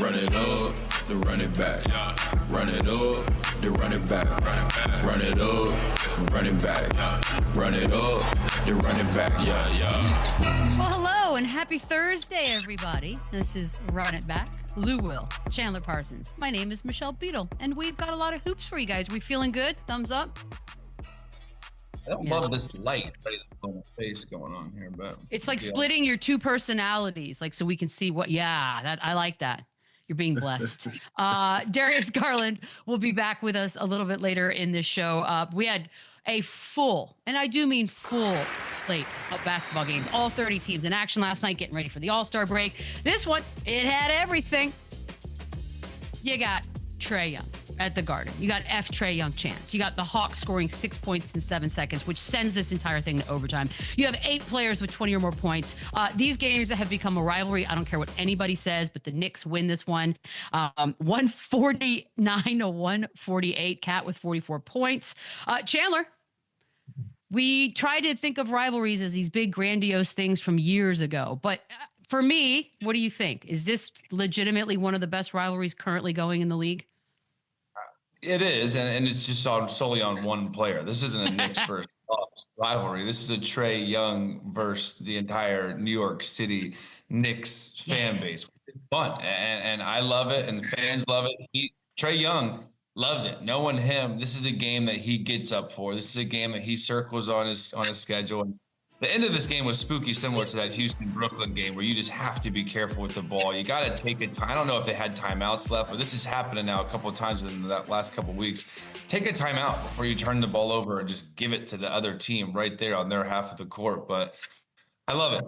Run it up, then run it back. Run it up, then run it back. Run it up, run it back. Run it up, then run it back. Well, hello and happy Thursday, everybody. This is Run It Back. Lou Will, Chandler Parsons. My name is Michelle Beadle, and we've got a lot of hoops for you guys. We feeling good? Thumbs up? I don't love this light face going on here, but it's like splitting your two personalities, like so we can see what. Yeah, that I like that. You're being blessed. Darius Garland will be back with us a little bit later in this show. We had a full, and I do mean full, slate of basketball games. All 30 teams in action last night, getting ready for the All-Star break. This one, it had everything. You got Trae Young at the Garden. You got Trae Young chance. You got the Hawks scoring 6 points in 7 seconds, which sends this entire thing to overtime. You have 8 players with 20 or more points. These games have become a rivalry. I don't care what anybody says, but the Knicks win this one. 149 to 148. Cat with 44 points. Chandler, we try to think of rivalries as these big grandiose things from years ago, but for me, what do you think? Is this legitimately one of the best rivalries currently going in the league? It is, and it's just solely on one player. This isn't a Knicks versus Bucks rivalry. This is a Trae Young versus the entire New York City Knicks fan base. It's fun, and I love it, and the fans love it. Trae Young loves it. Knowing him, this is a game that he gets up for. This is a game that he circles on his schedule. And the end of this game was spooky, similar to that Houston-Brooklyn game where you just have to be careful with the ball. You got to take it. I don't know if they had timeouts left, but this is happening now a couple of times within that last couple of weeks. Take a timeout before you turn the ball over and just give it to the other team right there on their half of the court. But I love it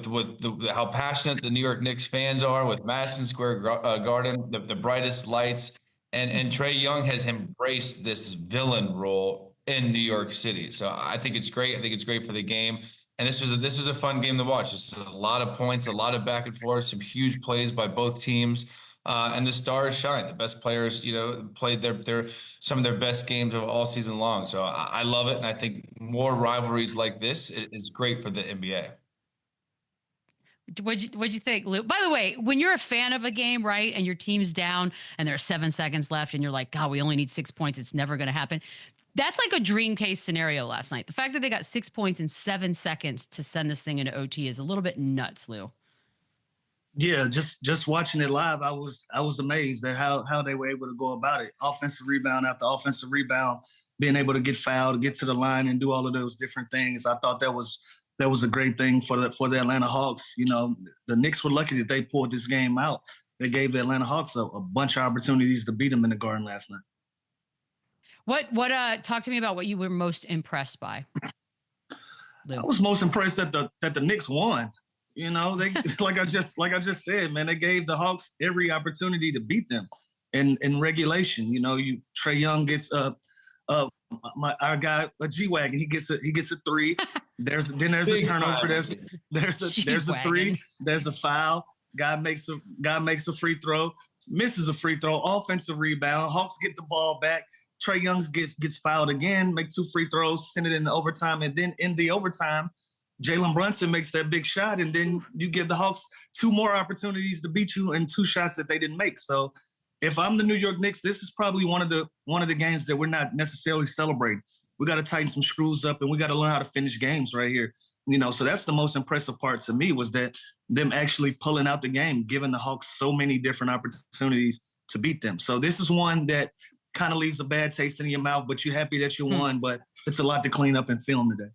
with how passionate the New York Knicks fans are with Madison Square Garden, the brightest lights, and Trae Young has embraced this villain role in New York City. So I think it's great. I think it's great for the game. And this was a fun game to watch. This is a lot of points, a lot of back and forth, some huge plays by both teams. And the stars shine. The best players, played their some of their best games of all season long. So I love it. And I think more rivalries like this is great for the NBA. What'd you think, Lou? By the way, when you're a fan of a game, right, and your team's down and there's 7 seconds left and you're like, God, we only need 6 points. It's never going to happen. That's like a dream case scenario last night. The fact that they got 6 points in 7 seconds to send this thing into OT is a little bit nuts, Lou. Yeah, just watching it live, I was amazed at how they were able to go about it. Offensive rebound after offensive rebound, being able to get fouled, get to the line, and do all of those different things. I thought that was a great thing for the Atlanta Hawks. The Knicks were lucky that they pulled this game out. They gave the Atlanta Hawks a bunch of opportunities to beat them in the Garden last night. What talk to me about what you were most impressed by. Lou. I was most impressed that the Knicks won. They like I just said, man, they gave the Hawks every opportunity to beat them in regulation. Trae Young gets our guy a G-Wagon, he gets a 3. There's a turnover, there's a 3, there's a foul, guy makes a free throw, misses a free throw, offensive rebound, Hawks get the ball back. Trae Young gets fouled again, make 2 free throws, send it into overtime, and then in the overtime, Jalen Brunson makes that big shot, and then you give the Hawks 2 more opportunities to beat you in 2 shots that they didn't make. So, if I'm the New York Knicks, this is probably one of the games that we're not necessarily celebrating. We got to tighten some screws up, and we got to learn how to finish games right here. So that's the most impressive part to me, was that them actually pulling out the game, giving the Hawks so many different opportunities to beat them. So this is one that kind of leaves a bad taste in your mouth, but you're happy that you won, but it's a lot to clean up and film today.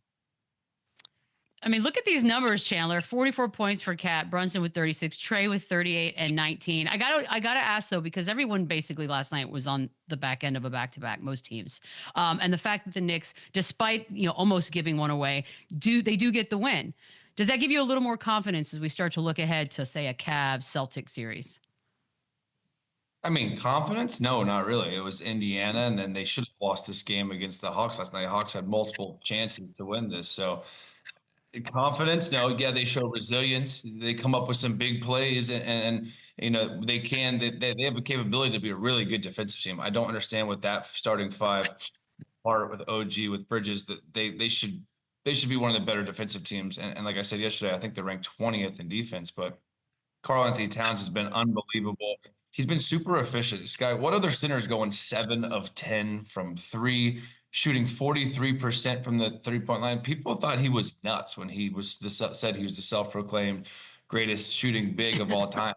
I mean, look at these numbers, Chandler. 44 points for Cat, Brunson with 36, Trae with 38 and 19. I gotta ask though, because everyone basically last night was on the back end of a back-to-back, most teams. And the fact that the Knicks, despite almost giving one away, they do get the win. Does that give you a little more confidence as we start to look ahead to, say, a Cavs-Celtics series? I mean, confidence? No, not really. It was Indiana, and then they should have lost this game against the Hawks last night. Hawks had multiple chances to win this. So confidence? No. Yeah, they show resilience. They come up with some big plays, and they have a capability to be a really good defensive team. I don't understand what that starting 5 part with OG, with Bridges, that they should be one of the better defensive teams. And like I said yesterday, I think they're ranked 20th in defense, but Karl Anthony Towns has been unbelievable. He's been super efficient. This guy, what other center is going 7 of 10 from three, shooting 43% from the 3-point line? People thought he was nuts when he was said he was the self-proclaimed greatest shooting big of all time.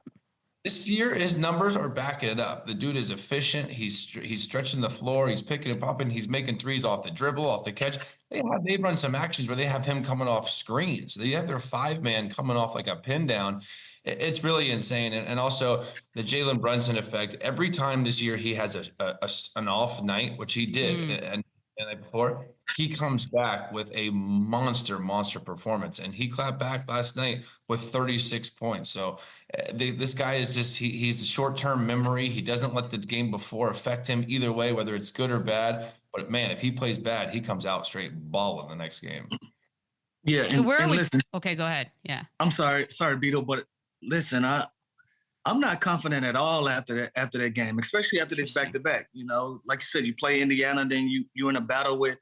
This year, his numbers are backing it up. The dude is efficient. He's stretching the floor. He's picking and popping. He's making threes off the dribble, off the catch. They run some actions where they have him coming off screens. They have their 5-man coming off like a pin down. It's really insane. And also the Jalen Brunson effect. Every time this year he has an off night, which he did, and the night before, he comes back with a monster performance. And he clapped back last night with 36 points. So this guy is just, he's a short-term memory. He doesn't let the game before affect him either way, whether it's good or bad. But man, if he plays bad, he comes out straight balling the next game. Yeah. So where are we? Listen, Okay, go ahead. Yeah. I'm sorry, Beadle, but listen, I'm not confident at all after that game, especially after this back-to-back. You know, like you said, you play Indiana, then you're in a battle with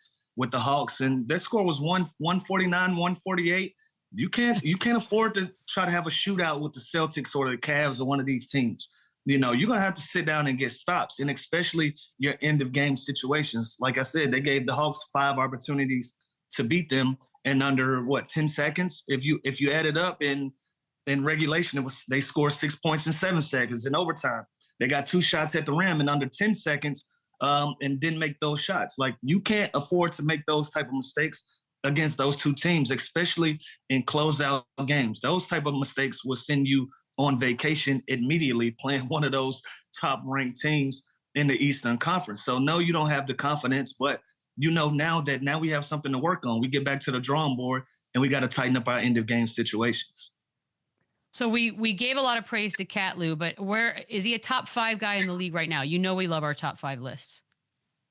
the Hawks, and their score was 149, 148. You can't afford to try to have a shootout with the Celtics or the Cavs or one of these teams. You know, you're gonna have to sit down and get stops, and especially your end of game situations. Like I said, they gave the Hawks 5 opportunities to beat them, and under 10 seconds. If you add it up in regulation, they scored 6 points in 7 seconds. In overtime, they got 2 shots at the rim in under 10 seconds, and didn't make those shots. Like, you can't afford to make those type of mistakes against those two teams, especially in closeout games. Those type of mistakes will send you on vacation immediately playing one of those top-ranked teams in the Eastern Conference. So, no, you don't have the confidence, but you know now we have something to work on. We get back to the drawing board, and we got to tighten up our end-of-game situations. So we gave a lot of praise to Cat Lou, but where is he a top 5 guy in the league right now? You know we love our top 5 lists.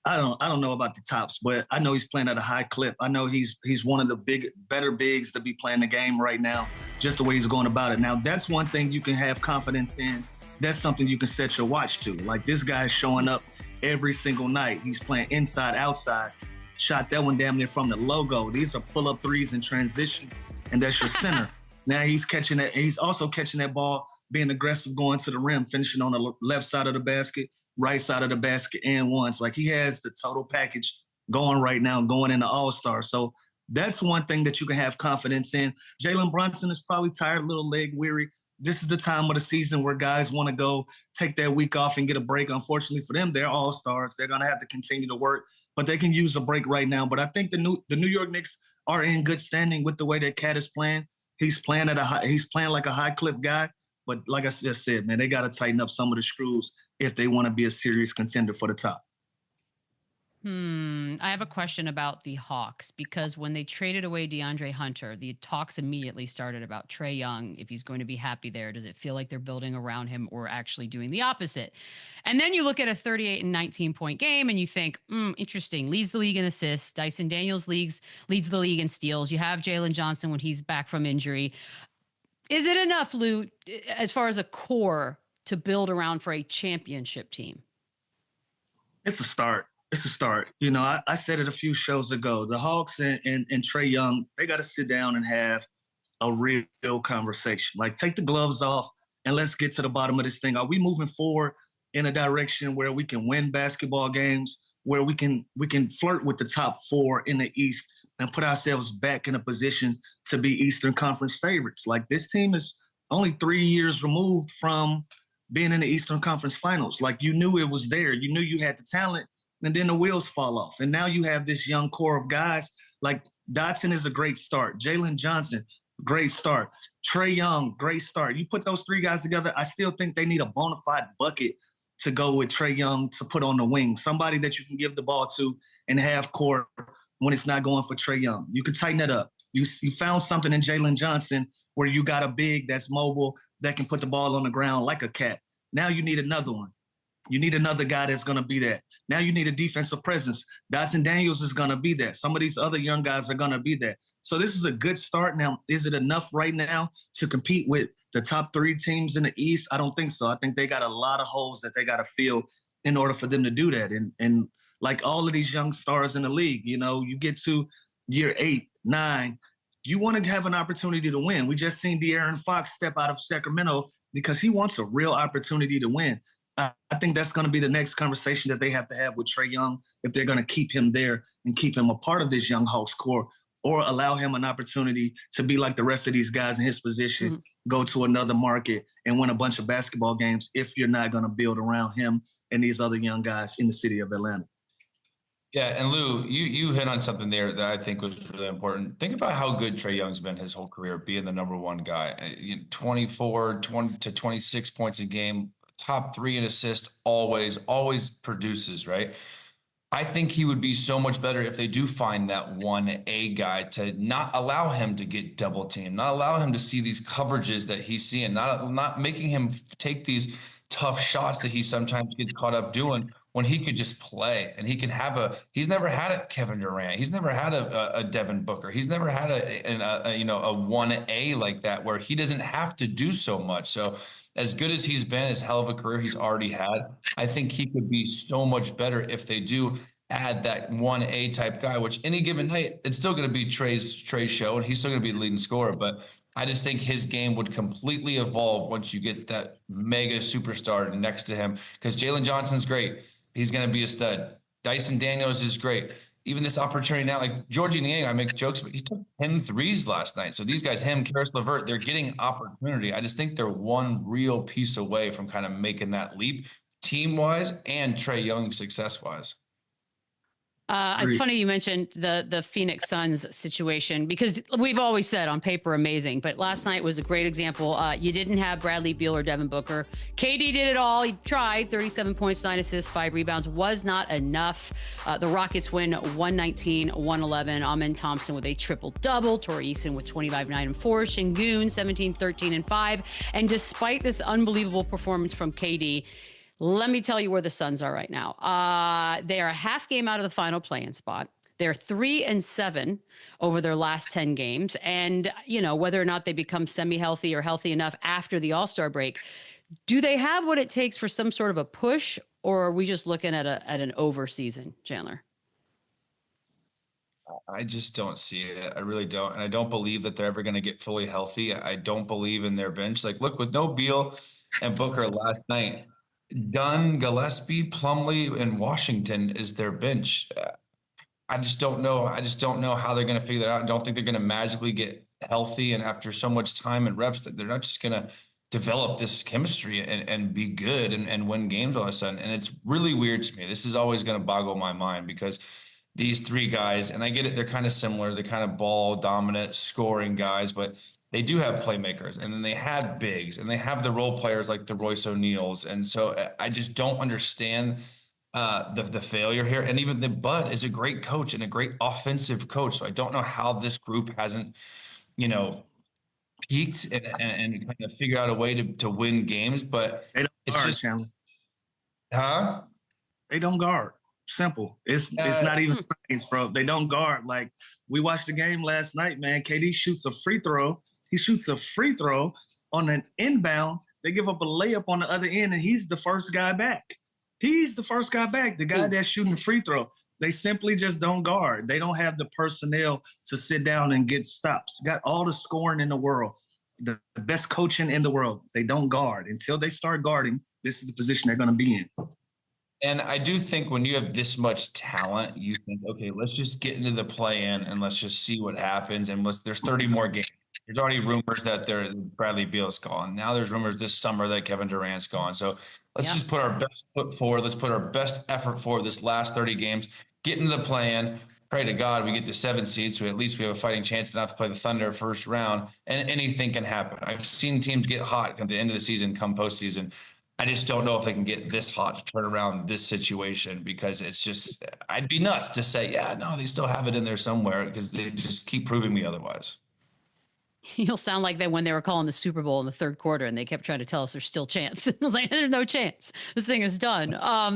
I don't know about the tops, but I know he's playing at a high clip. I know he's one of the better bigs to be playing the game right now, just the way he's going about it. Now, that's one thing you can have confidence in. That's something you can set your watch to. Like, this guy's showing up every single night. He's playing inside, outside. Shot that one damn near from the logo. These are pull-up threes in transition, and that's your center. Now he's catching that. He's also catching that ball, being aggressive, going to the rim, finishing on the left side of the basket, right side of the basket, and once. Like, he has the total package going right now, going into All-Star. So that's one thing that you can have confidence in. Jalen Brunson is probably tired, a little leg weary. This is the time of the season where guys want to go take that week off and get a break. Unfortunately for them, they're All-Stars. They're going to have to continue to work, but they can use a break right now. But I think the New York Knicks are in good standing with the way that Cat is playing. He's playing like a high clip guy, but like I just said, man, they got to tighten up some of the screws if they want to be a serious contender for the top. I have a question about the Hawks, because when they traded away DeAndre Hunter, the talks immediately started about Trae Young, if he's going to be happy there. Does it feel like they're building around him or actually doing the opposite? And then you look at a 38 and 19-point game and you think, interesting, leads the league in assists. Dyson Daniels leads the league in steals. You have Jalen Johnson when he's back from injury. Is it enough, Lou, as far as a core to build around for a championship team? It's a start. It's a start. You know, I said it a few shows ago. The Hawks and Trae Young, they got to sit down and have a real conversation. Like, take the gloves off and let's get to the bottom of this thing. Are we moving forward in a direction where we can win basketball games, where we can flirt with the top 4 in the East and put ourselves back in a position to be Eastern Conference favorites? Like, this team is only 3 years removed from being in the Eastern Conference Finals. Like, you knew it was there. You knew you had the talent. And then the wheels fall off. And now you have this young core of guys. Like, Dotson is a great start. Jalen Johnson, great start. Trae Young, great start. You put those 3 guys together, I still think they need a bona fide bucket to go with Trae Young to put on the wing. Somebody that you can give the ball to and have court when it's not going for Trae Young. You can tighten it up. You found something in Jalen Johnson where you got a big that's mobile that can put the ball on the ground like a cat. Now you need another one. You need another guy that's going to be that. Now you need a defensive presence. Dyson Daniels is going to be that. Some of these other young guys are going to be that. So this is a good start. Now, is it enough right now to compete with the top 3 teams in the East? I don't think so. I think they got a lot of holes that they got to fill in order for them to do that. And like all of these young stars in the league, you know, you get to year 8, 9, you want to have an opportunity to win. We just seen De'Aaron Fox step out of Sacramento because he wants a real opportunity to win. I think that's going to be the next conversation that they have to have with Trae Young if they're going to keep him there and keep him a part of this young Hawks core, or allow him an opportunity to be like the rest of these guys in his position, go to another market and win a bunch of basketball games if you're not going to build around him and these other young guys in the city of Atlanta. Yeah, and Lou, you hit on something there that I think was really important. Think about how good Trae Young's been his whole career, being the number one guy. 20 to 26 points a game, top 3 in assists, always produces, right? I think he would be so much better if they do find that 1A guy to not allow him to get double teamed, not allow him to see these coverages that he's seeing, not making him take these tough shots that he sometimes gets caught up doing, when he could just play and he can have he's never had a Kevin Durant. He's never had a Devin Booker. He's never had a 1A like that where he doesn't have to do so much. So as good as he's been, as hell of a career he's already had, I think he could be so much better if they do add that 1A type guy, which any given night, it's still going to be Trae's show and he's still going to be the leading scorer. But I just think his game would completely evolve once you get that mega superstar next to him, because Jalen Johnson's great. He's going to be a stud. Dyson Daniels is great. Even this opportunity now, like Georgie Niang, I make jokes, but he took 10 threes last night. So these guys, him, Karis LeVert, they're getting opportunity. I just think they're one real piece away from kind of making that leap team-wise and Trae Young success-wise. It's funny you mentioned the Phoenix Suns situation, because we've always said on paper amazing, but last night was a great example. You didn't have Bradley Beal or Devin Booker. KD did it all. He tried. 37 points, 9 assists, 5 rebounds. Was not enough. The Rockets win 119-111. Amen Thompson with a triple-double. Torrey Eason with 25, 9, and 4. Şengün 17, 13, and 5. And despite this unbelievable performance from KD, let me tell you where the Suns are right now. They are a half game out of the final play-in spot. They're 3-7 over their last 10 games. And, whether or not they become semi-healthy or healthy enough after the All-Star break, do they have what it takes for some sort of a push, or are we just looking at an over season, Chandler? I just don't see it. I really don't. And I don't believe that they're ever going to get fully healthy. I don't believe in their bench. Like, look, with no Beal and Booker last night, Dunn, Gillespie, Plumlee, and Washington is their bench. I just don't know. I just don't know how they're going to figure that out. I don't think they're going to magically get healthy. And after so much time and reps, that they're not just going to develop this chemistry and be good and win games all of a sudden. And it's really weird to me. This is always going to boggle my mind, because these 3 guys, and I get it, they're kind of similar. They're kind of ball dominant scoring guys, but they do have playmakers, and then they had bigs, and they have the role players like the Royce O'Neals. And so I just don't understand the failure here. And even Bud is a great coach and a great offensive coach. So I don't know how this group hasn't, peaked and kind of figured out a way to win games. But it's just, Chandler. Huh? They don't guard. Simple. It's not even science, bro. They don't guard. Like, we watched the game last night, man. KD shoots a free throw. He shoots a free throw on an inbound. They give up a layup on the other end, and he's the first guy back. He's the first guy back, the guy that's shooting the free throw. They simply just don't guard. They don't have the personnel to sit down and get stops. Got all the scoring in the world, the best coaching in the world. They don't guard. Until they start guarding, this is the position they're going to be in. And I do think when you have this much talent, you think, okay, let's just get into the play-in and let's just see what happens. And there's 30 more games. There's already rumors that Bradley Beal's gone. Now there's rumors this summer that Kevin Durant's gone. So let's just put our best foot forward. Let's put our best effort forward this last 30 games, get into the play-in, pray to God we get the 7 seeds, so at least we have a fighting chance to not have to play the Thunder first round, and anything can happen. I've seen teams get hot at the end of the season come postseason. I just don't know if they can get this hot to turn around this situation, because it's just, I'd be nuts to say, yeah, no, they still have it in there somewhere, because they just keep proving me otherwise. You'll sound like that when they were calling the Super Bowl in the 3rd quarter and they kept trying to tell us there's still chance. I was like, there's no chance. This thing is done.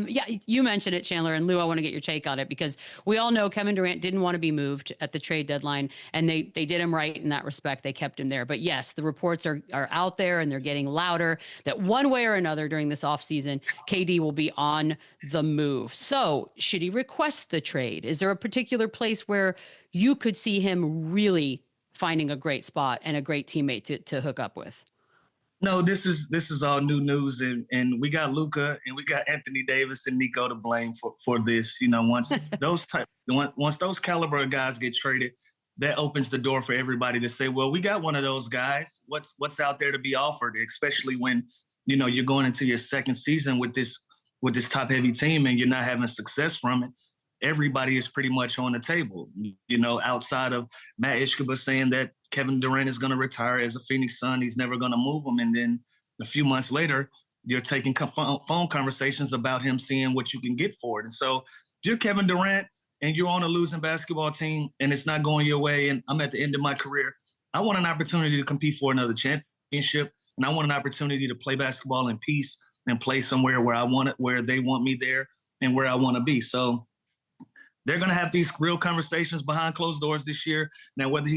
Yeah, you mentioned it, Chandler, and Lou, I want to get your take on it, because we all know Kevin Durant didn't want to be moved at the trade deadline, and they did him right in that respect. They kept him there. But yes, the reports are out there, and they're getting louder that one way or another during this offseason, KD will be on the move. So should he request the trade? Is there a particular place where you could see him really finding a great spot and a great teammate to hook up with? No, this is all new news, and we got Luka and we got Anthony Davis and Nico to blame for this. You know, once those caliber of guys get traded, that opens the door for everybody to say, well, we got one of those guys. What's out there to be offered, especially when, you know, you're going into your second season with this top heavy team and you're not having success from it. Everybody is pretty much on the table, you know, outside of Matt Ishkaba saying that Kevin Durant is going to retire as a Phoenix Sun. He's never going to move him. And then a few months later, you're taking phone conversations about him, seeing what you can get for it. And so if you're Kevin Durant and you're on a losing basketball team and it's not going your way, and I'm at the end of my career, I want an opportunity to compete for another championship. And I want an opportunity to play basketball in peace and play somewhere where I want it, where they want me there and where I want to be. So they're going to have these real conversations behind closed doors this year. Now, whether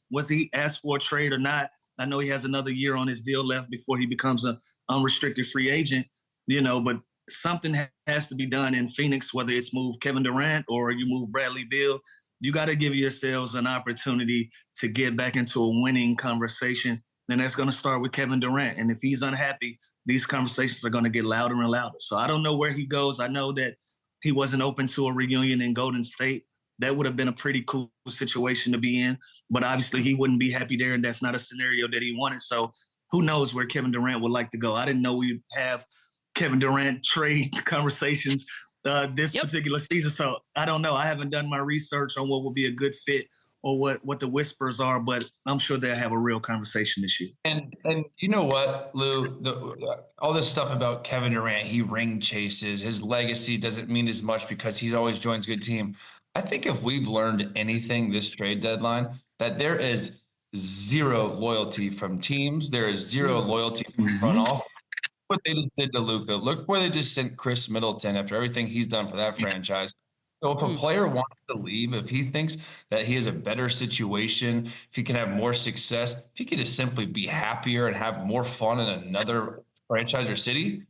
was he asked for a trade or not, I know he has another year on his deal left before he becomes an unrestricted free agent, you know, but something has to be done in Phoenix, whether it's move Kevin Durant or you move Bradley Beal. You got to give yourselves an opportunity to get back into a winning conversation. And that's going to start with Kevin Durant. And if he's unhappy, these conversations are going to get louder and louder. So I don't know where he goes. I know that he wasn't open to a reunion in Golden State. That would have been a pretty cool situation to be in, but obviously he wouldn't be happy there, and that's not a scenario that he wanted. So who knows where Kevin Durant would like to go? I didn't know we'd have Kevin Durant trade conversations this particular season. So I don't know. I haven't done my research on what would be a good fit or what the whispers are, but I'm sure they'll have a real conversation this year. And you know what, Lou, all this stuff about Kevin Durant, he ring chases, his legacy doesn't mean as much because he's always joins good team. I think if we've learned anything this trade deadline, that there is zero loyalty from teams. There is zero loyalty from front office. What they just did to Luka. Look where they just sent Chris Middleton after everything he's done for that franchise. So if a player wants to leave, if he thinks that he has a better situation, if he can have more success, if he could just simply be happier and have more fun in another franchise or city,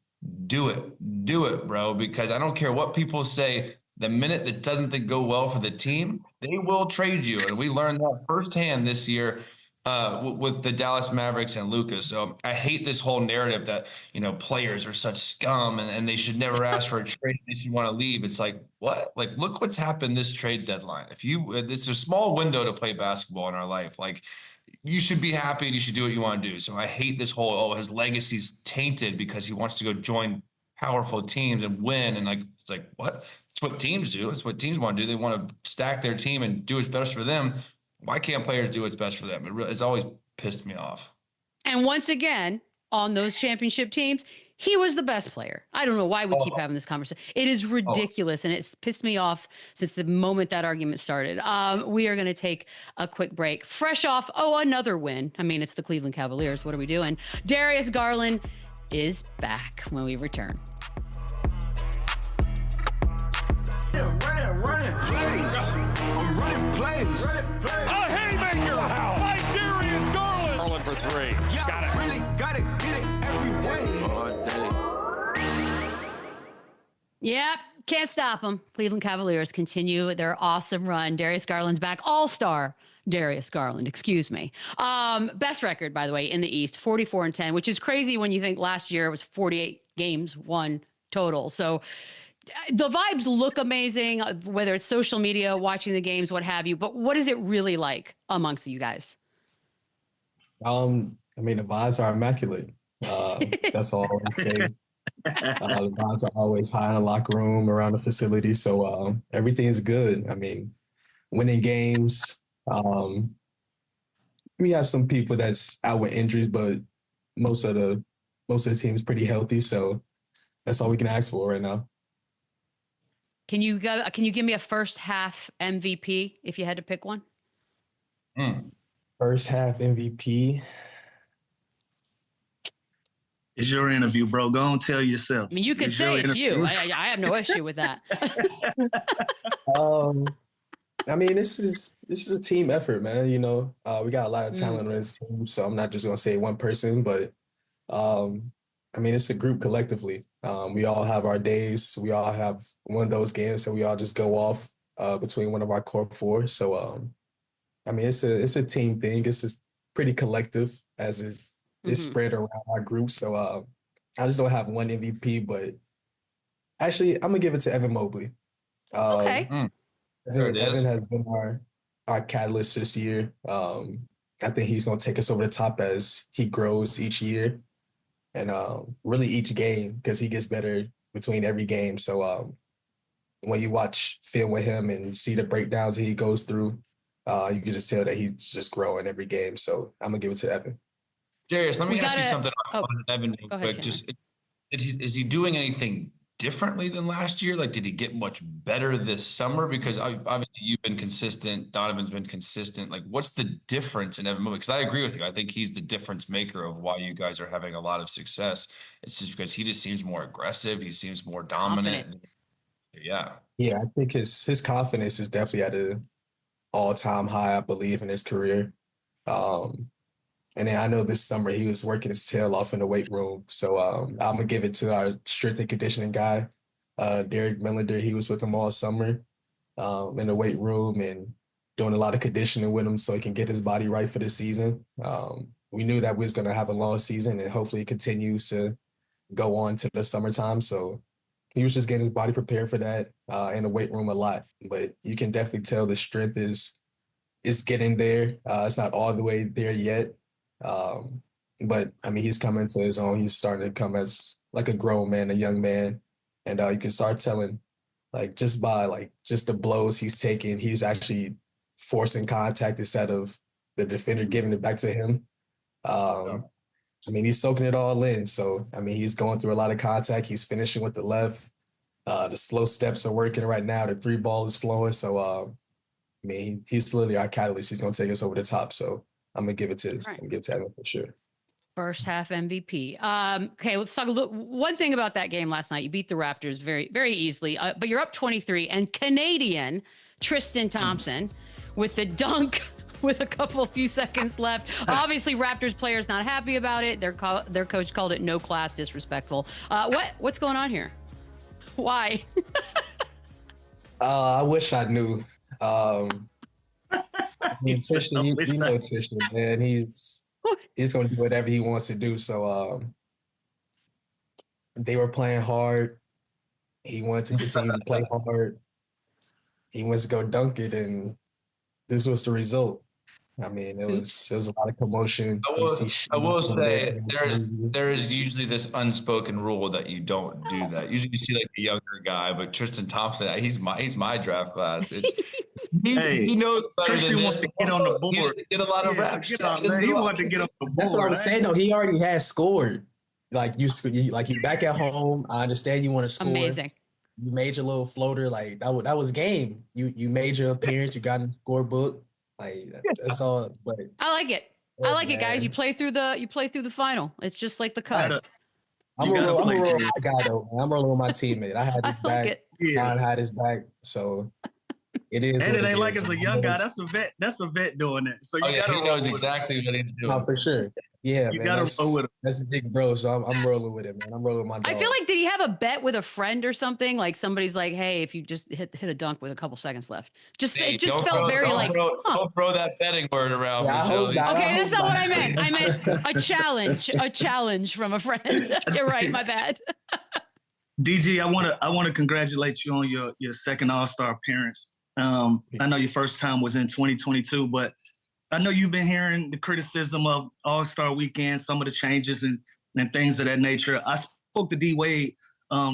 do it. Do it, bro, because I don't care what people say. The minute that doesn't go well for the team, they will trade you. And we learned that firsthand this year with the Dallas Mavericks and Luka. So I hate this whole narrative that, you know, players are such scum and they should never ask for a trade if you want to leave. It's like, what? Like, look what's happened this trade deadline. It's a small window to play basketball in our life. Like, you should be happy and you should do what you want to do. So I hate this whole, his legacy's tainted because he wants to go join powerful teams and win. And like, it's like, what? It's what teams do. It's what teams want to do. They want to stack their team and do what's best for them. Why can't players do what's best for them? It's always pissed me off. And once again, on those championship teams, he was the best player. I don't know why we keep having this conversation. It is ridiculous, and it's pissed me off since the moment that argument started. We are going to take a quick break. Fresh off, another win. I mean, it's the Cleveland Cavaliers. What are we doing? Darius Garland is back when we return. Running plays. I'm running plays. A haymaker by Darius Garland. Garland for three. Yeah, Got it. really gotta get it every way. Yep, can't stop them. Cleveland Cavaliers continue their awesome run. Darius Garland's back. All-star Darius Garland, excuse me. Best record, by the way, in the East, 44-10, which is crazy when you think last year it was 48 games won total. So the vibes look amazing, whether it's social media, watching the games, what have you. But what is it really like amongst you guys? I mean, the vibes are immaculate. That's all I always say. The vibes are always high in the locker room, around the facility. So everything is good. I mean, winning games. We have some people that's out with injuries, but most of the team is pretty healthy. So that's all we can ask for right now. Can you give me a first half MVP if you had to pick one? First half MVP. It's your interview, bro. Go and tell yourself. I mean, you could say it's you. I have no issue with that. I mean, this is a team effort, man. You know, we got a lot of talent on this team, so I'm not just gonna say one person, but I mean, it's a group collectively. We all have our days. We all have one of those games, so we all just go off between one of our core four. So I mean, it's a team thing. It's just pretty collective as it is spread around our group. So I just don't have one MVP, but actually, I'm gonna give it to Evan Mobley. Okay. Evan has been our catalyst this year. I think he's gonna take us over the top as he grows each year and really each game because he gets better between every game. So when you watch film with him and see the breakdowns that he goes through, you can just tell that he's just growing every game. So I'm gonna give it to Evan. Darius, let me ask you something on Evan. Go ahead, just is he doing anything differently than last year? Like, did he get much better this summer? Because obviously you've been consistent. Donovan's been consistent. Like, what's the difference in Evan Mobley? Because I agree with you. I think he's the difference maker of why you guys are having a lot of success. It's just because he just seems more aggressive. He seems more dominant. Confident. Yeah. Yeah, I think his confidence is definitely at an all-time high, I believe, in his career. And then I know this summer he was working his tail off in the weight room. So I'm going to give it to our strength and conditioning guy, Derek Millender. He was with him all summer in the weight room and doing a lot of conditioning with him so he can get his body right for the season. We knew that we was going to have a long season and hopefully it continues to go on to the summertime. So he was just getting his body prepared for that in the weight room a lot. But you can definitely tell the strength is getting there. It's not all the way there yet. But I mean, he's coming to his own. He's starting to come as like a grown man, a young man. And you can start telling, like, just by like just the blows he's taking, he's actually forcing contact instead of the defender giving it back to him. I mean, he's soaking it all in. So, I mean, he's going through a lot of contact. He's finishing with the left. The slow steps are working right now. The three ball is flowing. So, I mean, he's literally our catalyst. He's going to take us over the top. So I'm going to give it to Evan for sure. First half MVP. Okay, let's talk a little. One thing about that game last night, you beat the Raptors very, very easily, but you're up 23, and Canadian Tristan Thompson with the dunk with a few seconds left. Obviously, Raptors players not happy about it. Their coach called it no class, disrespectful. What's going on here? Why? I wish I knew. I mean, Tristan, you know Tristan, man. He's going to do whatever he wants to do. So they were playing hard. He wanted to continue to play hard. He wants to go dunk it, and this was the result. I mean, it was a lot of commotion. I will say there is usually this unspoken rule that you don't do that. Usually you see like a younger guy, but Tristan Thompson, he's my draft class. He knows better Tristan than wants this. to get on the board. Get a lot of reps. He wanted to get on the board. That's what I'm saying. though. He already has scored. Like you back at home. I understand you want to score. Amazing. You made your little floater. Like that was game. You made your appearance. You got in the scorebook. Like that's all. But I like it. I like it, guys. You play through the final. It's just like the cup. I'm rolling with my guy though. Man. I'm rolling with my teammate. I had his back. Ron had his back. So it is. And it ain't like it's a young guy. That's a vet. That's a vet doing that. So you gotta know exactly what he's doing. No, for sure. Yeah, you man. gotta roll with him. That's a big bro. So I'm rolling with it, man. I'm rolling with my dog. I feel like, did he have a bet with a friend or something? Like somebody's like, hey, if you just hit a dunk with a couple seconds left. It just felt very like. Don't throw that betting word around. Yeah, okay, that's not what I meant. I meant a challenge from a friend. You're right. My bad. DG, I want to congratulate you on your second All-Star appearance. I know your first time was in 2022, but I know you've been hearing the criticism of All-Star Weekend, some of the changes and things of that nature. I spoke to D Wade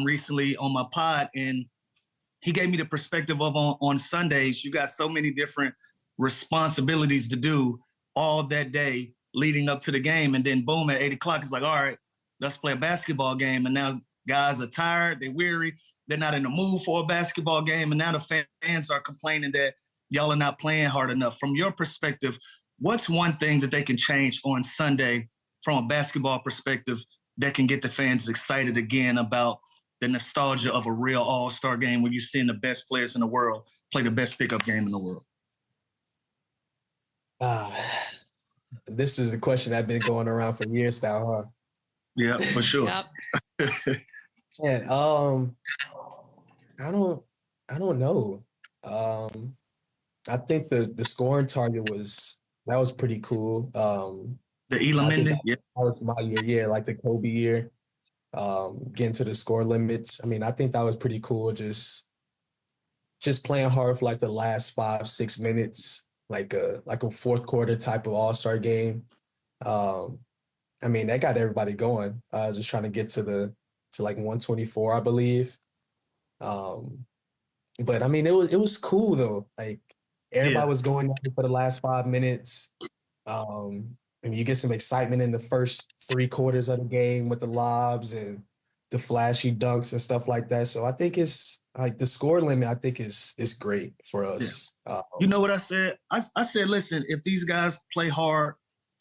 recently on my pod, and he gave me the perspective of on Sundays, you got so many different responsibilities to do all that day leading up to the game, and then boom, at 8 o'clock, it's like, all right, let's play a basketball game, and now guys are tired, they're weary, they're not in the mood for a basketball game, and now the fans are complaining that y'all are not playing hard enough. From your perspective, what's one thing that they can change on Sunday from a basketball perspective that can get the fans excited again about the nostalgia of a real all-star game where you're seeing the best players in the world play the best pickup game in the world? This is a question that's been going around for years now, huh? Yeah, for sure. Yeah, I don't know. I think the scoring target was pretty cool. The I think Elamendon, that yeah. was my year, yeah, like the Kobe year. Getting to the score limits. I mean, I think that was pretty cool. Just playing hard for like the last 5-6 minutes, like a fourth quarter type of all-star game. Um, I mean, that got everybody going. Just trying to get to like 124, I believe. But I mean, it was cool though. Like everybody Yeah. was going at it for the last 5 minutes. And you get some excitement in the first 3 quarters of the game with the lobs and the flashy dunks and stuff like that. So I think it's like the score limit, I think is great for us. You know what I said? I said, listen, if these guys play hard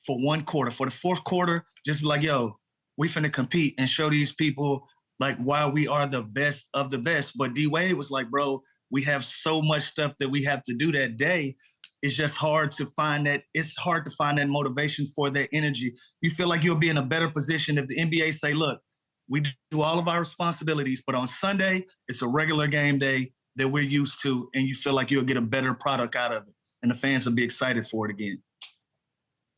for 1 quarter, for the fourth quarter, just be like, yo, we finna compete and show these people like why we are the best of the best. But D-Wade was like, bro, we have so much stuff that we have to do that day. It's just hard to find that. It's hard to find that motivation for that energy. You feel like you'll be in a better position if the NBA say, look, we do all of our responsibilities, but on Sunday, it's a regular game day that we're used to, and you feel like you'll get a better product out of it, and the fans will be excited for it again.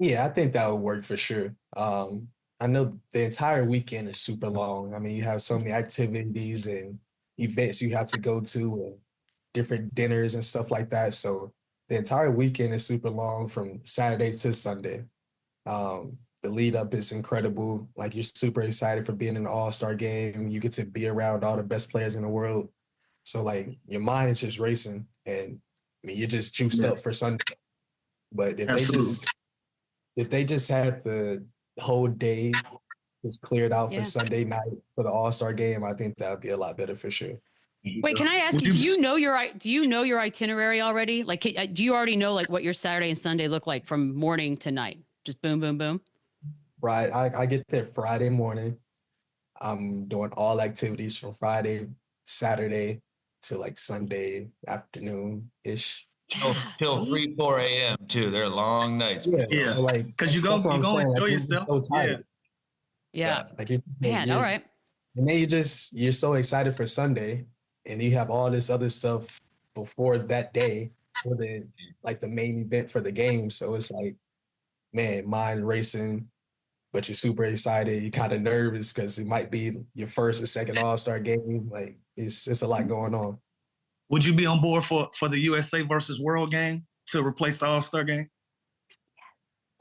Yeah, I think that would work for sure. I know the entire weekend is super long. I mean, you have so many activities and events you have to go to and different dinners and stuff like that. So the entire weekend is super long from Saturday to Sunday. The lead up is incredible. Like you're super excited for being in an all-star game. You get to be around all the best players in the world. So like your mind is just racing and I mean, you're just juiced up for Sunday. But if they just had the whole day just cleared out for Sunday night for the all-star game, I think that would be a lot better for sure. Wait, can I ask you, do you know your itinerary already? Like, do you already know like what your Saturday and Sunday look like from morning to night? Just boom, boom, boom. Right. I get there Friday morning. I'm doing all activities from Friday, Saturday to like Sunday afternoon-ish. Till 3, 4 a.m. too. They're long nights. Yeah. So like, because you go enjoy like, yourself. So tired. Yeah. Like man, all right. And then you're so excited for Sunday and you have all this other stuff before that day for the main event for the game. So it's like, man, mind racing, but you're super excited. You're kind of nervous because it might be your first or second All-Star game. Like it's a lot going on. Would you be on board for the USA versus World game to replace the All-Star game?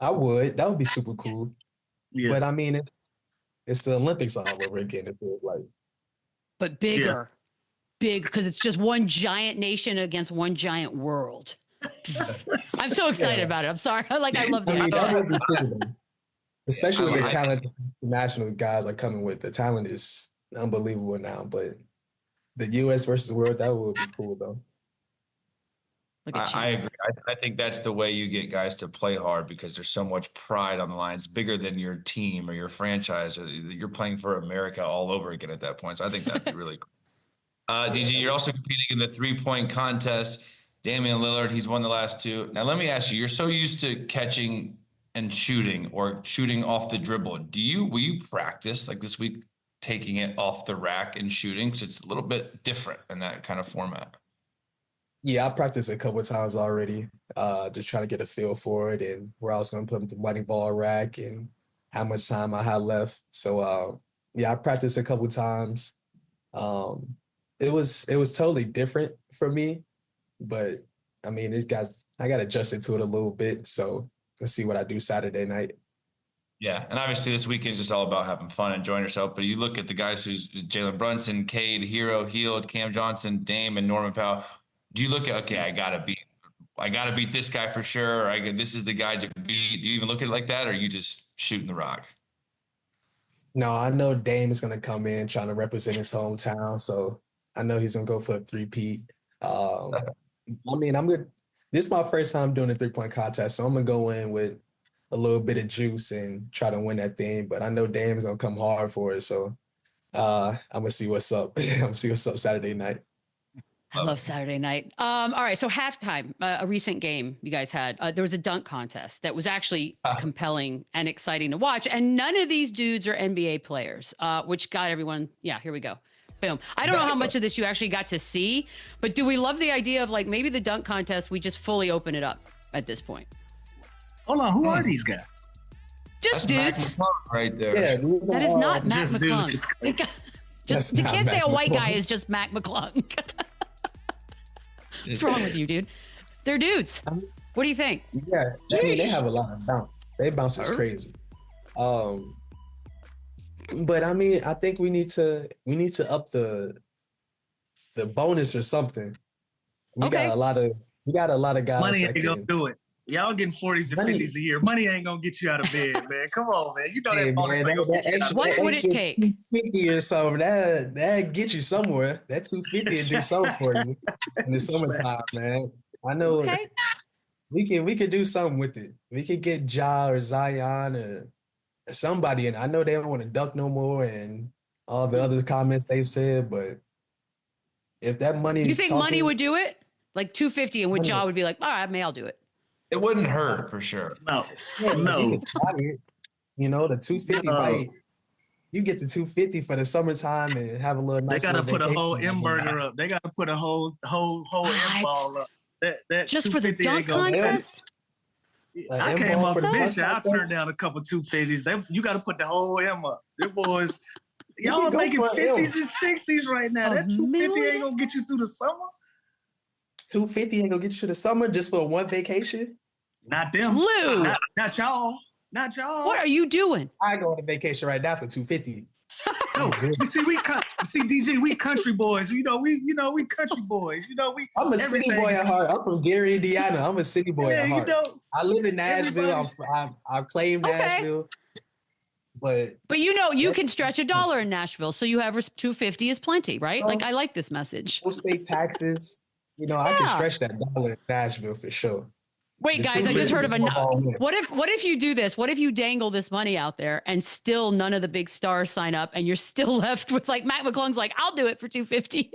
I would. That would be super cool. Yeah. But I mean, it's the Olympics all over again, it feels like. But bigger. Big, because it's just one giant nation against one giant world. I'm so excited about it. I'm sorry. I love the idea. That would be cool, though. Especially with the talent national guys are coming with. The talent is unbelievable now. But the U.S. versus world, that would be cool, though. I agree. I think that's the way you get guys to play hard because there's so much pride on the line. It's bigger than your team or your franchise. Or you're playing for America all over again at that point. So I think that'd be really cool. DG, you're also competing in the three-point contest. Damian Lillard, he's won the last two. Now, let me ask you, you're so used to catching and shooting or shooting off the dribble. Will you practice like this week, taking it off the rack and shooting? Because it's a little bit different in that kind of format. Yeah, I practiced a couple of times already, just trying to get a feel for it and where I was going to put the money ball rack and how much time I had left. So, yeah, I practiced a couple of times. It was totally different for me, but I mean, I got adjusted to it a little bit. So let's see what I do Saturday night. Yeah, and obviously this weekend is just all about having fun, enjoying yourself. But you look at the guys who's Jalen Brunson, Cade, Hero, Hield, Cam Johnson, Dame, and Norman Powell. Do you look at, okay, I gotta beat this guy for sure, or this is the guy to beat? Do you even look at it like that, or are you just shooting the rock? No, I know Dame is gonna come in trying to represent his hometown, so I know he's gonna go for a three-peat. I mean, I'm good. This is my first time doing a three-point contest, so I'm gonna go in with a little bit of juice and try to win that thing. But I know Dame is gonna come hard for it, so I'm gonna see what's up. I'm gonna see what's up Saturday night. I love Saturday night. All right, so halftime, a recent game you guys had, there was a dunk contest that was actually compelling and exciting to watch, and none of these dudes are NBA players, which got everyone, yeah, here we go. Boom. I don't know how much of this you actually got to see, but do we love the idea of like maybe the dunk contest, we just fully open it up at this point? Hold on, who are these guys? Just That's dudes. Mac McClung right there. Yeah, That is not Mac just McClung. dudes. Just you not can't say Mac a white guy McClung. is just Mac McClung. What's wrong with you, dude? They're dudes. What do you think? Yeah, I mean, they have a lot of bounce. They bounce is crazy. But I mean, I think we need to up the bonus or something. We Okay. got a lot of guys. Money that ain't gonna can- do it. Y'all getting 40s and Money- 50s a year. Money ain't gonna get you out of bed, man. Come on, man. You know Hey, that bonus man, ain't gonna that get you out extra- of What that would it extra take? 250 or something, that get you somewhere. That 250 will do something for you in the summertime, man. I know Okay. we can do something with it. We could get Ja or Zion or somebody, and I know they don't want to dunk no more and all the other comments they've said, but if that money You is think money would do it? Like 250 and would Money. Jaw would be like, all right, maybe I'll do it. It wouldn't hurt for sure. No. Yeah, No. you can try it. You know, the 250 No. might. You get the 250 for the summertime and have a little They nice. gotta little put a whole vacation. M burger up. They gotta put a whole M ball up. That Just for the 250 ain't dunk gonna do it. contest? I M came ball off for the the bench. dunk I turned contest? down a couple 250s. You got to put the whole M up. Them boys, You y'all can go making for an M. 50s and 60s right now. A That 250 million? ain't gonna get you through the summer. 250 ain't gonna get you to the summer just for one vacation. Not them. Lou, Not y'all. Not y'all. what are you doing? I go on a vacation right now for 250. No, you see, DJ, we country boys. We country boys. I'm a city everything boy is- at heart. I'm from Gary, Indiana. I'm a city boy Yeah, at you heart. know. I live in Nashville. everybody- I claim Okay. Nashville, but But you can stretch $1 in Nashville, so you have 250 is plenty, right? Like I like this message. no state taxes. I can Yeah. stretch that dollar in Nashville for sure. Wait, The guys, I just 250 heard of is all in. what if you do this? What if you dangle this money out there and still none of the big stars sign up and you're still left with like Matt McClung's like, I'll do it for 250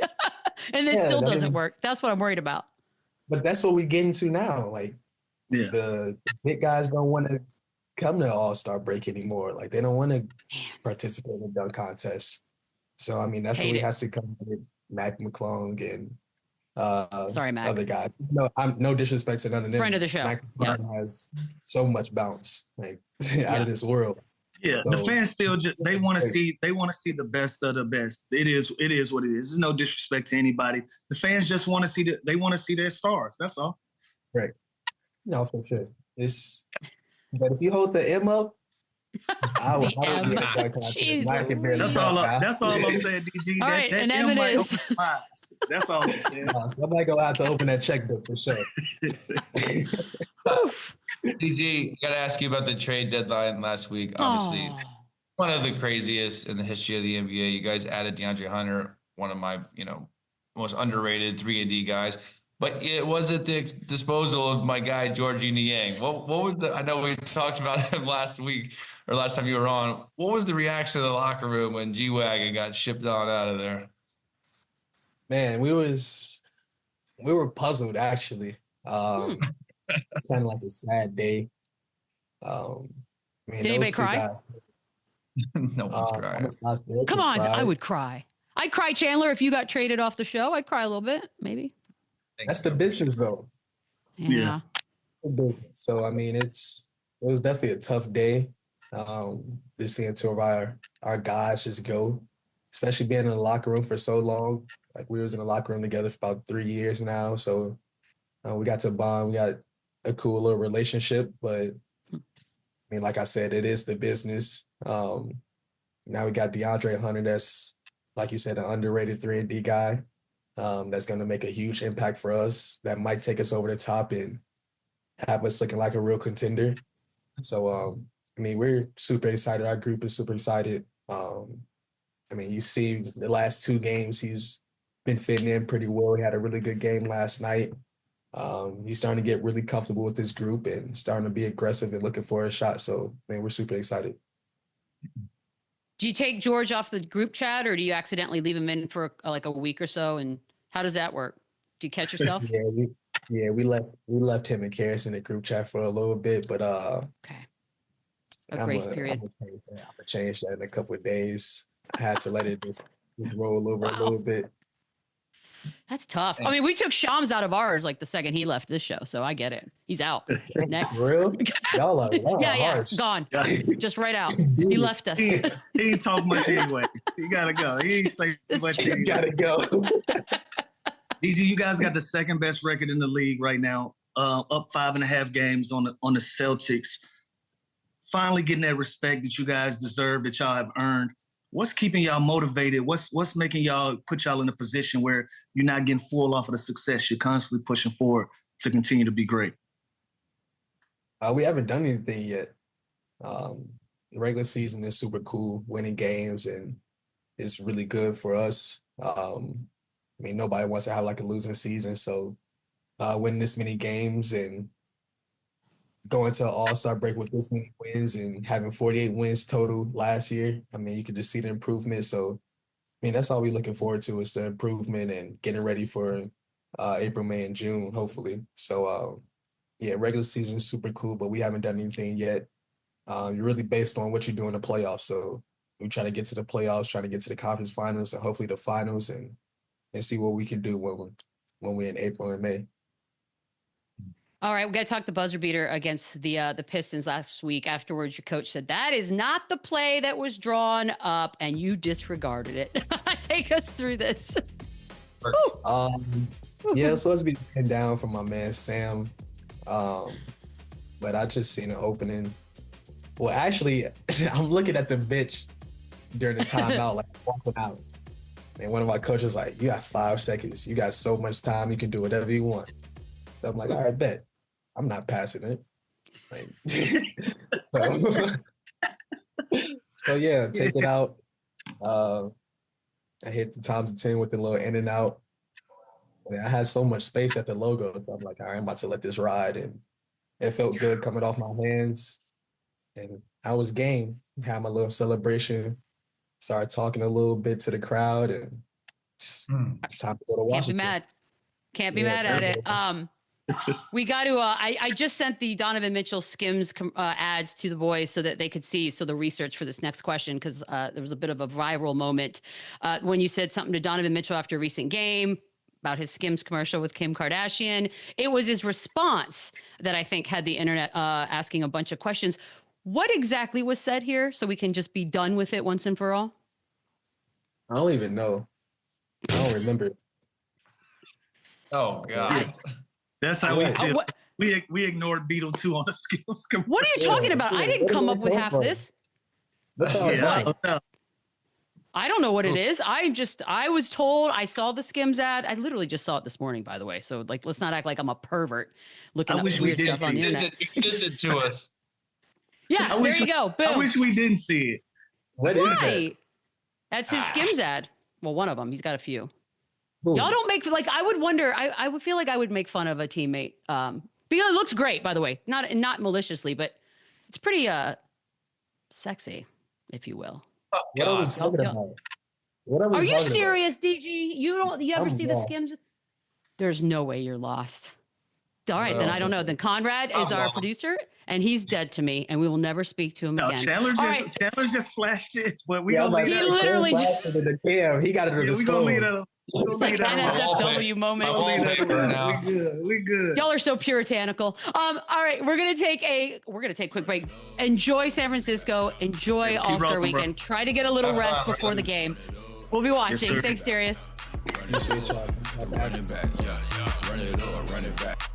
and it Yeah, still I doesn't mean- work. That's what I'm worried about. But that's what we get into now. Like Yeah. the big guys don't want to come to All-Star break anymore. Like they don't want to participate in the dunk contest. So I mean, that's Hate what we it. have to come with Mac McClung and Sorry, Mac. other guys. No, I'm no disrespect to none of them. Friend of the show. Mac Yeah. McClung has so much bounce, like out Yeah. of this world. Yeah, the So- fans still they want to see the best of the best. It is what it is. There's no disrespect to anybody. The fans just want to see their stars. That's all. No, for sure. But if you hold the M up, I would The be in M. the dunk contest. Jeez I can barely That's dunk all. now. That's all I'm saying, DG. All right, an M M it might is. open my eyes. That's all I'm saying. Somebody go out to open that checkbook for sure. Oof. DG, gotta ask you about the trade deadline last week. Obviously, Oh. one of the craziest in the history of the NBA. You guys added DeAndre Hunter, one of my, most underrated 3-and-D guys. But it was at the disposal of my guy, Georgie Niang. What was I know we talked about him last week or last time you were on. What was the reaction of the locker room when G-Wagon got shipped on out of there? Man, we were puzzled actually. It's kind of like a sad day. Man, Did anybody those two cry? guys, No one's I'm crying. excited. They Come just on, cried. I would cry. I'd cry, Chandler, if you got traded off the show. I'd cry a little bit, maybe. That's the business, though. Yeah. The business. So I mean, it was definitely a tough day. Just seeing two of our guys just go, especially being in the locker room for so long. Like we was in the locker room together for about 3 years now. So we got to bond. We got a cool little relationship. But I mean, like I said, it is the business. Now we got DeAndre Hunter. That's, like you said, an underrated 3-and-D guy. That's going to make a huge impact for us. That might take us over the top and have us looking like a real contender. So, I mean, we're super excited. Our group is super excited. I mean, you see the last 2 games, he's been fitting in pretty well. He had a really good game last night. He's starting to get really comfortable with this group and starting to be aggressive and looking for a shot. So, man, we're super excited. Do you take George off the group chat or do you accidentally leave him in for like a week or so? And how does that work? Do you catch yourself? We left him and Karis in the group chat for a little bit, but Okay. A grace period. I'm gonna change that in a couple of days. I had to let it just just roll over a little bit. That's tough. I mean, we took Shams out of ours like the second he left this show, so I get it. He's out. Next. Real? Y'all are harsh. Gone. Just right out. He left us. He ain't talk much anyway. You gotta go. He ain't say much anyway. You gotta go. DG, you guys got the second best record in the league right now. Up 5.5 games on the Celtics. Finally getting that respect that you guys deserve, that y'all have earned. What's keeping y'all motivated? What's making y'all put y'all in a position where you're not getting full off of the success? You're constantly pushing forward to continue to be great. We haven't done anything yet. The regular season is super cool, winning games, and it's really good for us. I mean, nobody wants to have like a losing season, so winning this many games and going to an all-star break with this many wins and having 48 wins total last year, I mean, you can just see the improvement. So, I mean, that's all we're looking forward to is the improvement and getting ready for April, May, and June, hopefully. So, yeah, regular season is super cool, but we haven't done anything yet. You're really based on what you do in the playoffs. So we're trying to get to the playoffs, trying to get to the conference finals, and hopefully the finals, and see what we can do when we're in April and May. All right, we got to talk the buzzer beater against the Pistons last week. Afterwards, your coach said that is not the play that was drawn up, and you disregarded it. Take us through this. Yeah, it's supposed to be pinned down from my man Sam, but I just seen an opening. Well, actually, I'm looking at the bench during the timeout, like walking out, and one of my coaches like, "You got 5 seconds. You got so much time. You can do whatever you want." So I'm like, "All right, bet." I'm not passing it. Like, so yeah, take it out. I hit the times of 10 with the little in and out. And I had so much space at the logo. So I'm like, all right, I'm about to let this ride. And it felt good coming off my hands. And I was game. Had my little celebration. Started talking a little bit to the crowd. And it's time to go to Washington. Can't be mad at it. We got to, I just sent the Donovan Mitchell Skims ads to the boys so that they could see, so the research for this next question, because there was a bit of a viral moment when you said something to Donovan Mitchell after a recent game about his Skims commercial with Kim Kardashian. It was his response that I think had the internet asking a bunch of questions. What exactly was said here, so we can just be done with it once and for all? I don't even know. I don't remember. Oh, God. That's how we feel. We ignored Beadle too on the Skims commercial. What are you talking about? I didn't come up with half this. I don't know what it is. I was told, I saw the Skims ad. I literally just saw it this morning, by the way. So like, let's not act like I'm a pervert looking up weird stuff on the internet. You sent it to us. Yeah, there you go. Boom. I wish we didn't see it. What is that? That's his Skims ad. Well, one of them. He's got a few. Ooh. Y'all don't make, like, I would wonder, I would feel like I would make fun of a teammate. Because it looks great, by the way. Not maliciously, but it's pretty sexy, if you will. Oh, what are we talking about? What are we Are you talking serious, DG? You ever see lost. the Skims? There's no way you're lost. All right, then I don't know. Then Conrad is our producer, and he's dead to me, and we will never speak to him again. Chandler just flashed it, but we gonna leave he literally just the cam. He got it on his phone. It's like NSFW moment. We good. Y'all are so puritanical. All right, we're gonna take a quick break. Enjoy San Francisco. Enjoy All-Star Weekend. Try to get a little rest before the game. We'll be watching. Yes, Thanks, Darius. Appreciate y'all. Run it back, run it up, run it back.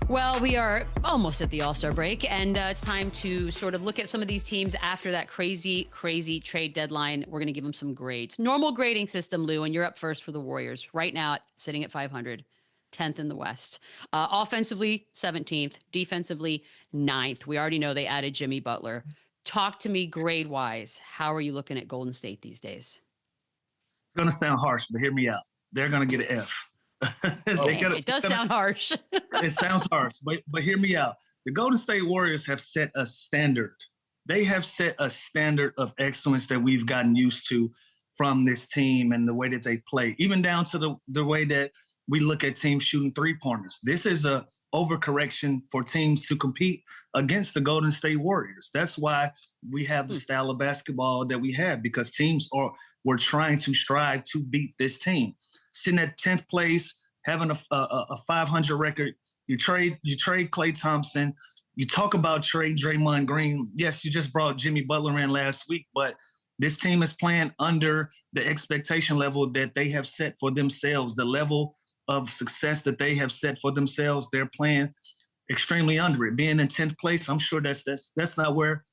Well, we are almost at the All-Star break, and it's time to sort of look at some of these teams after that crazy trade deadline. We're going to give them some grades. Normal grading system, Lou, and you're up first for the Warriors. Right now, sitting at 500, 10th in the West. Offensively, 17th. Defensively, 9th. We already know they added Jimmy Butler. Talk to me grade-wise. How are you looking at Golden State these days? It's going to sound harsh, but hear me out. They're going to get an F. It does sound harsh. It sounds harsh, but hear me out. The Golden State Warriors have set a standard. They have set a standard of excellence that we've gotten used to from this team and the way that they play, even down to the way that we look at teams shooting 3-pointers. This is a overcorrection for teams to compete against the Golden State Warriors. That's why we have the style of basketball that we have, because teams were trying to strive to beat this team. Sitting at 10th place, having a 500 record, you trade Klay Thompson. You talk about trade Draymond Green. Yes, you just brought Jimmy Butler in last week, but this team is playing under the expectation level that they have set for themselves, the level of success that they have set for themselves. They're playing extremely under it. Being in 10th place, I'm sure that's not where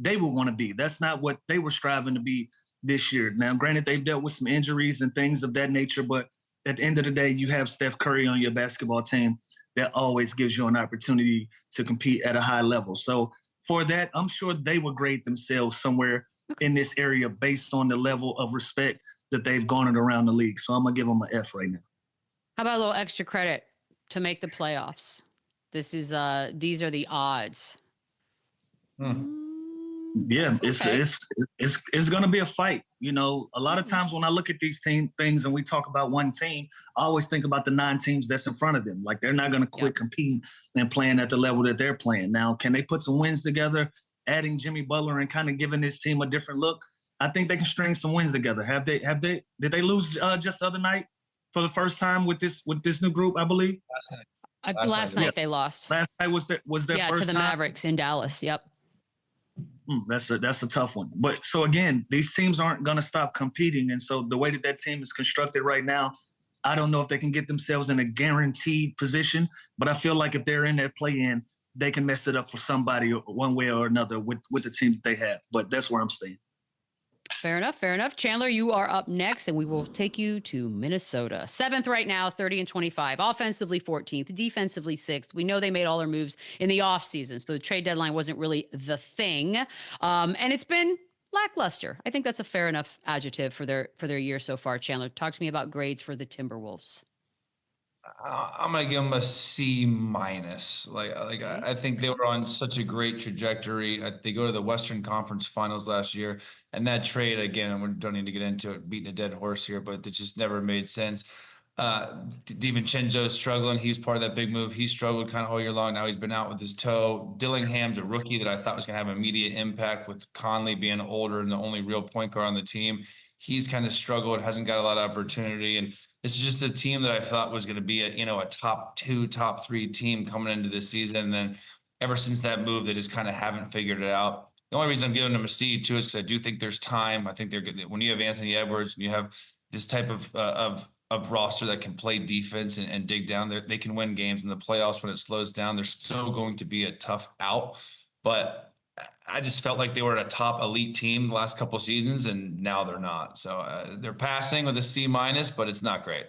they would want to be. That's not what they were striving to be this year. Now, granted, they've dealt with some injuries and things of that nature, but at the end of the day, you have Steph Curry on your basketball team. That always gives you an opportunity to compete at a high level. So for that, I'm sure they would grade themselves somewhere in this area based on the level of respect that they've garnered around the league. So I'm going to give them an F right now. How about a little extra credit to make the playoffs? These are the odds. Yeah, Okay. it's going to be a fight. You know, a lot of times when I look at these things and we talk about one team, I always think about the 9 teams that's in front of them. Like, they're not going to quit competing and playing at the level that they're playing. Now, can they put some wins together, adding Jimmy Butler and kind of giving this team a different look? I think they can string some wins together. Did they lose just the other night for the first time with this new group, I believe? Last night they lost. Last night was their first time? To the Mavericks in Dallas. Yep. That's a tough one. But so again, these teams aren't going to stop competing. And so the way that team is constructed right now, I don't know if they can get themselves in a guaranteed position, but I feel like if they're in that play-in, they can mess it up for somebody one way or another with the team that they have. But that's where I'm staying. Fair enough. Chandler, you are up next, and we will take you to Minnesota. 7th right now, 30-25. Offensively, 14th. Defensively, 6th. We know they made all their moves in the offseason, so the trade deadline wasn't really the thing. And it's been lackluster. I think that's a fair enough adjective for their year so far. Chandler, talk to me about grades for the Timberwolves. I'm gonna give them a C-. I think they were on such a great trajectory. They go to the Western Conference Finals last year, and that trade, again, and we don't need to get into it, beating a dead horse here, but it just never made sense. DiVincenzo's struggling. He was part of that big move. He struggled kind of all year long. Now he's been out with his toe. Dillingham's a rookie that I thought was going to have immediate impact with Conley being older and the only real point guard on the team. He's kind of struggled, hasn't got a lot of opportunity. And this is just a team that I thought was going to be a top 2, top 3 team coming into this season. And then ever since that move, they just kind of haven't figured it out. The only reason I'm giving them a C too is because I do think there's time. I think they're good. When you have Anthony Edwards and you have this type of roster that can play defense and dig down there, they can win games in the playoffs. When it slows down, they're still going to be a tough out. But I just felt like they were a top elite team the last couple of seasons, and now they're not. So they're passing with a C-, but it's not great.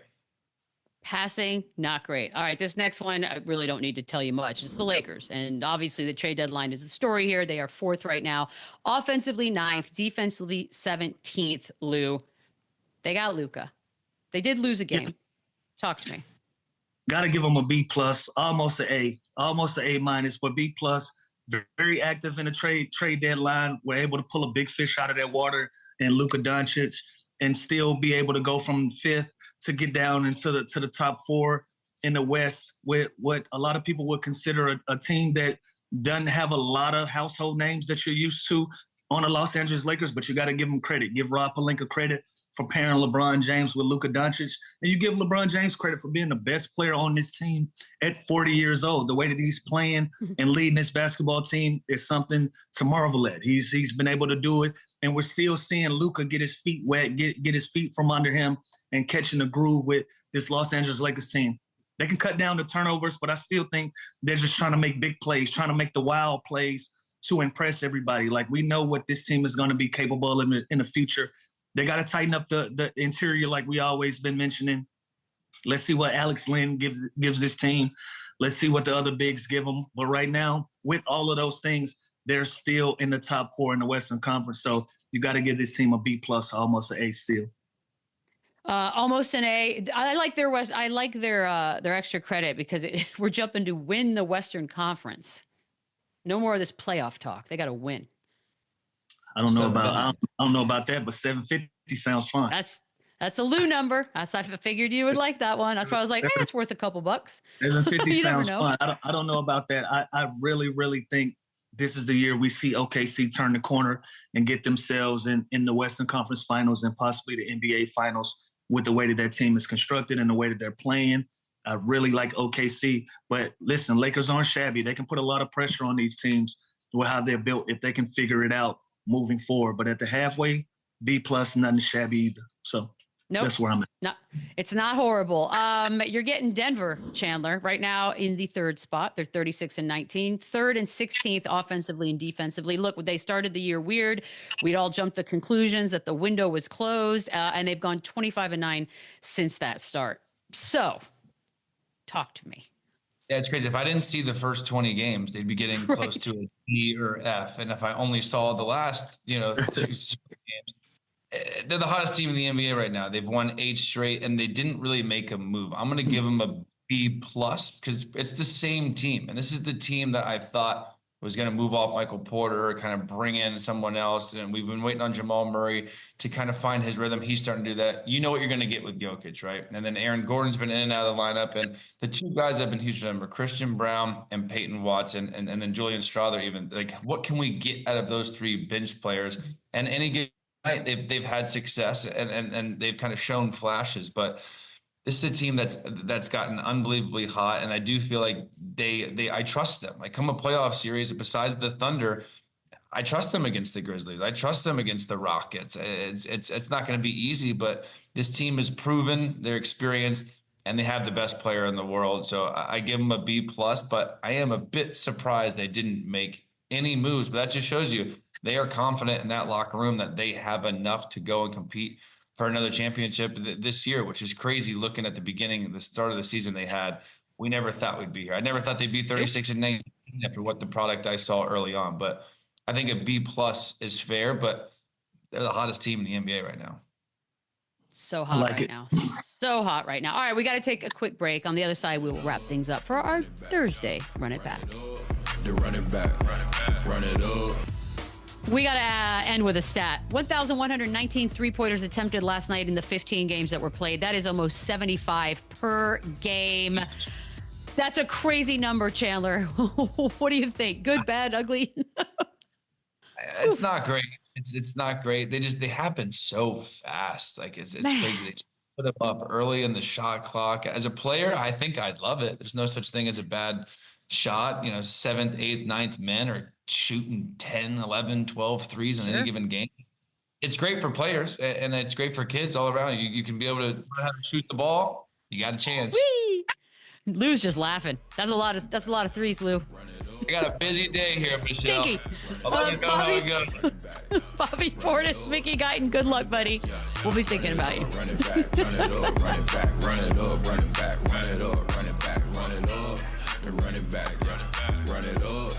Passing, not great. All right, this next one, I really don't need to tell you much. It's the Lakers. And obviously the trade deadline is the story here. They are 4th right now. Offensively, 9th. Defensively, 17th, Lou. They got Luka. They did lose a game. Yeah. Talk to me. Got to give them a B+, almost an A, almost an A-, but B+. Very active in the trade deadline. We're able to pull a big fish out of that water in Luka Doncic and still be able to go from 5th to get down into the top 4 in the West with what a lot of people would consider a team that doesn't have a lot of household names that you're used to on the Los Angeles Lakers, but you got to give them credit. Give Rob Pelinka credit for pairing LeBron James with Luka Doncic. And you give LeBron James credit for being the best player on this team at 40 years old. The way that he's playing and leading this basketball team is something to marvel at. He's been able to do it, and we're still seeing Luka get his feet wet, get his feet from under him and catching the groove with this Los Angeles Lakers team. They can cut down the turnovers, but I still think they're just trying to make big plays, trying to make the wild plays to impress everybody. Like, we know what this team is going to be capable of in the future. They got to tighten up the interior like we always been mentioning. Let's see what Alex Len gives this team. Let's see what the other bigs give them. But right now, with all of those things, they're still in the top 4 in the Western Conference. So you got to give this team a B+, almost an A still. Almost an A. I like their extra credit because we're jumping to win the Western Conference. No more of this playoff talk. They got to win. I don't know about that, but 750 sounds fun. That's a Lou number. I figured you would like that one. That's why I was like, it's worth a couple bucks. 750 You never sounds know. fun. I don't know about that. I really, really think this is the year we see OKC turn the corner and get themselves in the Western Conference Finals and possibly the NBA Finals with the way that team is constructed and the way that they're playing. I really like OKC. But listen, Lakers aren't shabby. They can put a lot of pressure on these teams with how they're built if they can figure it out moving forward. But at the halfway, B+, nothing shabby either. So Nope. that's where I'm at. No, it's not horrible. You're getting Denver, Chandler, right now in the third spot. They're 36-19, third and 16th offensively and defensively. Look, they started the year weird. We'd all jumped to conclusions that the window was closed, and they've gone 25-9 since that start. So, talk to me. Yeah, it's crazy. If I didn't see the first 20 games, they'd be getting close Right. to a D or F. And if I only saw the last, games, they're the hottest team in the NBA right now. They've won 8 straight, and they didn't really make a move. I'm going to give them a B+ because it's the same team. And this is the team that I thought was going to move off Michael Porter, kind of bring in someone else. And we've been waiting on Jamal Murray to kind of find his rhythm. He's starting to do that. You know what you're going to get with Jokic, right? And then Aaron Gordon's been in and out of the lineup. And the two guys that have been huge for them are Christian Brown and Peyton Watson, and then Julian Strawther even. Like, what can we get out of those 3 bench players? And any game night, they've had success and they've kind of shown flashes. But this is a team that's gotten unbelievably hot, and I do feel like I trust them. Like, come a playoff series, besides the Thunder, I trust them against the Grizzlies. I trust them against the Rockets. It's not going to be easy, but this team is proven, they're experienced, and they have the best player in the world. So I give them a B+, but I am a bit surprised they didn't make any moves. But that just shows you they are confident in that locker room that they have enough to go and compete for another championship this year, which is crazy looking at the start of the season they had. We never thought we'd be here. I never thought they'd be 36-19 after what the product I saw early on. But I think a B+ is fair, but they're the hottest team in the NBA right now. So hot right now. So hot right now. All right, we got to take a quick break. On the other side, we will wrap things up for our Thursday Run It Back. The run it back, run it up. We got to end with a stat. 1,119 three-pointers attempted last night in the 15 games that were played. That is almost 75 per game. That's a crazy number, Chandler. What do you think? Good, bad, ugly? It's not great. It's not great. They happen so fast. Like it's crazy. They just put them up early in the shot clock. As a player, I think I'd love it. There's no such thing as a bad shot. 7th, 8th, 9th men are shooting 10, 11, 12 threes in any given game. It's great for players, and it's great for kids all around. You can be able to learn how to shoot the ball. You got a chance. Whee! Lou's just laughing. That's a lot of threes, Lou. I got a busy day here, Michelle. Stinky. I'll let you know how it goes. Bobby Portis, Mickey Guyton, good luck, buddy. We'll be thinking about you. Run it back, run it up, run it back, run it up, run it back, run it up, run it back, run it up, and run it back, run it up.